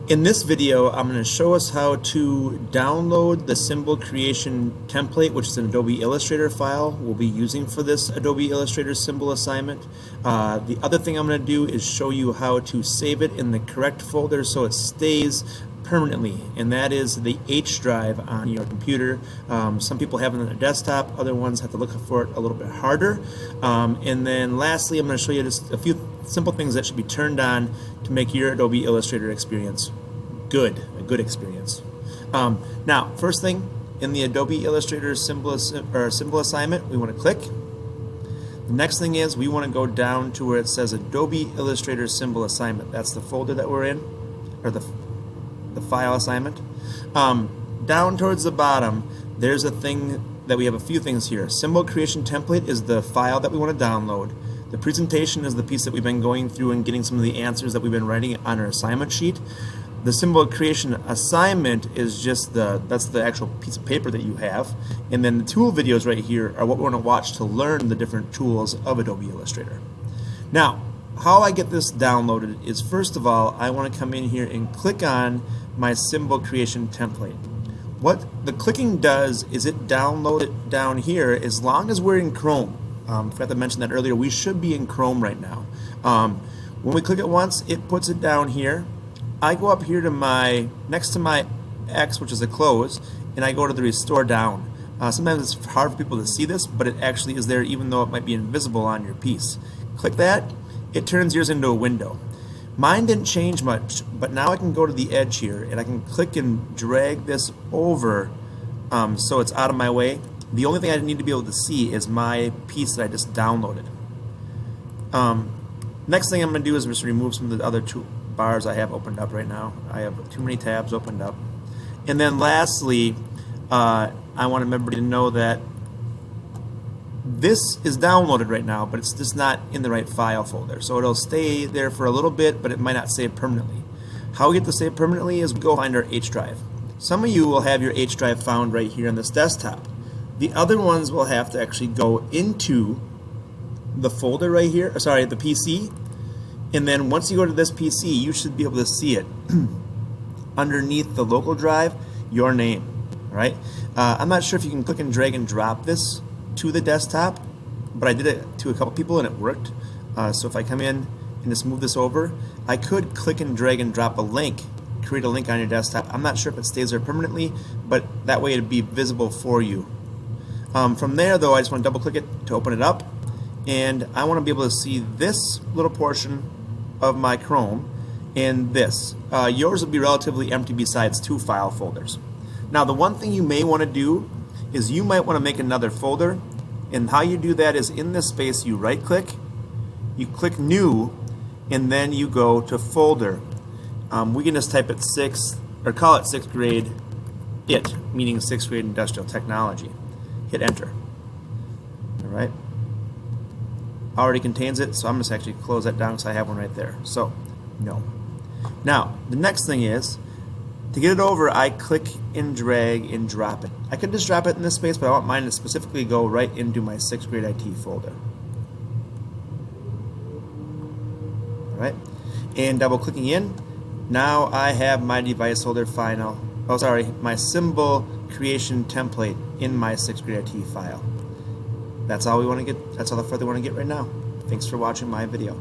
In this video, I'm going to show us how to download the symbol creation template, which is an Adobe Illustrator file we'll be using for this Adobe Illustrator symbol assignment. The other thing I'm going to do is show you how to save it in the correct folder so it stays permanently, and that is the H drive on your computer. Some people have it on their desktop, other ones have to look for it a little bit harder. And then lastly, I'm going to show you just a few simple things that should be turned on to make your Adobe Illustrator experience a good experience. Now, first thing, in the Adobe Illustrator symbol assignment, we want to click. The next thing is we want to go down to where it says Adobe Illustrator symbol assignment. That's the folder that we're in, or the file assignment. Down towards the bottom, there's a thing that we have a few things here. Symbol creation template is the file that we want to download. The presentation is the piece that we've been going through and getting some of the answers that we've been writing on our assignment sheet. The symbol creation assignment is just that's the actual piece of paper that you have, and then the tool videos right here are what we want to watch to learn the different tools of Adobe Illustrator. Now, how I get this downloaded is, first of all, I want to come in here and click on my symbol creation template. What the clicking does is it downloads it down here as long as we're in Chrome. I forgot to mention that earlier. We should be in Chrome right now. When we click it once, it puts it down here. I go up here to next to my X, which is a close, and I go to the restore down. Sometimes it's hard for people to see this, but it actually is there even though it might be invisible on your piece. Click that, it turns yours into a window. Mine didn't change much, but now I can go to the edge here and I can click and drag this over so it's out of my way. The only thing I need to be able to see is my piece that I just downloaded. Next thing I'm going to do is just remove some of the other two bars I have opened up right now. I have too many tabs opened up. And then lastly, I want everybody to know that this is downloaded right now, but it's just not in the right file folder. So it'll stay there for a little bit, but it might not save permanently. How we get to save permanently is we go find our H drive. Some of you will have your H drive found right here on this desktop. The other ones will have to actually go into the folder right here, the PC. And then once you go to this PC, you should be able to see it underneath the local drive, your name. All right? I'm not sure if you can click and drag and drop this to the desktop, but I did it to a couple people and it worked. So if I come in and just move this over, I could click and drag and drop a link, create a link on your desktop. I'm not sure if it stays there permanently, but that way it'd be visible for you. From there, though, I just want to double click it to open it up, and I want to be able to see this little portion of my Chrome and this. Yours will be relatively empty besides two file folders. Now, the one thing you may want to do is you might want to make another folder, and how you do that is in this space you right click, you click new, and then you go to folder. We can just type it call it 6th grade meaning 6th grade industrial technology. Hit enter. Alright. Already contains it, so I'm just actually close that down because I have one right there. So, no. Now, the next thing is, to get it over, I click and drag and drop it. I could just drop it in this space, but I want mine to specifically go right into my 6th grade IT folder. Alright. And double clicking in, now I have my device holder final. My symbol creation template in my 6th grade IT file. That's all we want to get. That's all the further we want to get right now. Thanks for watching my video.